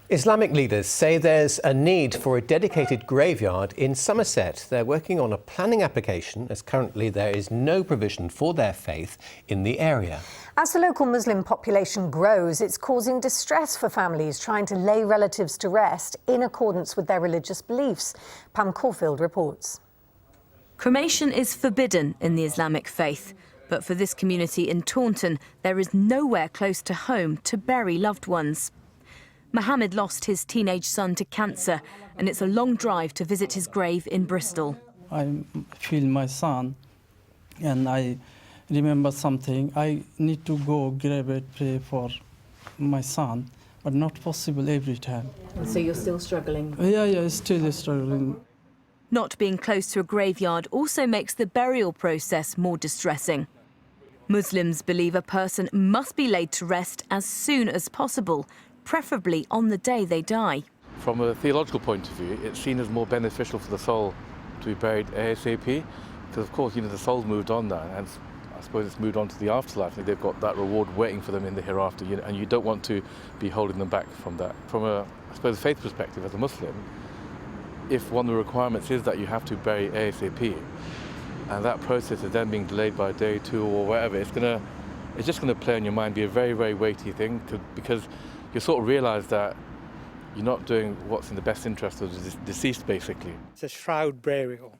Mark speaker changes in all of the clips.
Speaker 1: Islamic leaders say there's a need for a dedicated graveyard in Somerset. They're working on a planning application as currently there is no provision for their faith in the area.
Speaker 2: As the local Muslim population grows, it's causing distress for families trying to lay relatives to rest in accordance with their religious beliefs. Pam Caulfield reports.
Speaker 3: Cremation is forbidden in the Islamic faith, but for this community in Taunton, there is nowhere close to home to bury loved ones. Mohammed lost his teenage son to cancer, and it's a long drive to visit his grave in Bristol.
Speaker 4: I feel my son, and I remember something. I need to go grave it, pray for my son, but not possible every time.
Speaker 3: So you're still struggling?
Speaker 4: Yeah, still struggling.
Speaker 3: Not being close to a graveyard also makes the burial process more distressing. Muslims believe a person must be laid to rest as soon as possible, preferably on the day they die.
Speaker 5: From a theological point of view, it's seen as more beneficial for the soul to be buried ASAP, because of course, the soul's moved on now, and I suppose it's moved on to the afterlife. They've got that reward waiting for them in the hereafter, and you don't want to be holding them back from that. From a, I suppose, faith perspective as a Muslim, if one of the requirements is that you have to bury ASAP, and that process is then being delayed by a day, two, or whatever, it's just going to play on your mind, be a very, very weighty thing, because you sort of realise that you're not doing what's in the best interest of the deceased, basically.
Speaker 6: It's a shroud burial,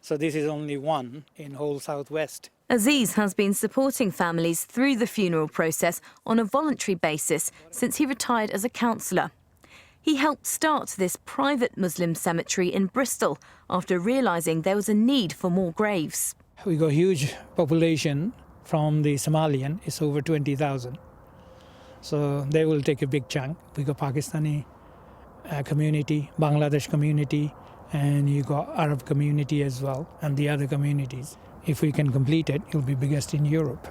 Speaker 6: so this is only one in whole southwest.
Speaker 3: Aziz has been supporting families through the funeral process on a voluntary basis since he retired as a counsellor. He helped start this private Muslim cemetery in Bristol after realising there was a need for more graves.
Speaker 6: We got a huge population from the Somalian, it's over 20,000. So they will take a big chunk. We got Pakistani community, Bangladesh community, and you got Arab community as well, and the other communities. If we can complete it, it'll be biggest in Europe.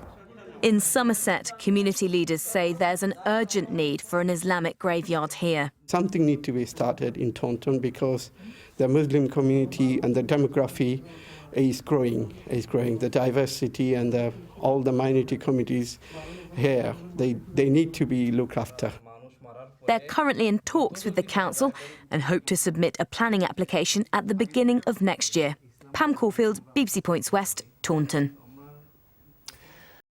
Speaker 3: In Somerset, community leaders say there's an urgent need for an Islamic graveyard here.
Speaker 7: Something needs to be started in Taunton because the Muslim community and the demography is growing. The diversity and all the minority communities here, they need to be looked after.
Speaker 3: They're currently in talks with the council and hope to submit a planning application at the beginning of next year. Pam Caulfield, BBC Points West, Taunton.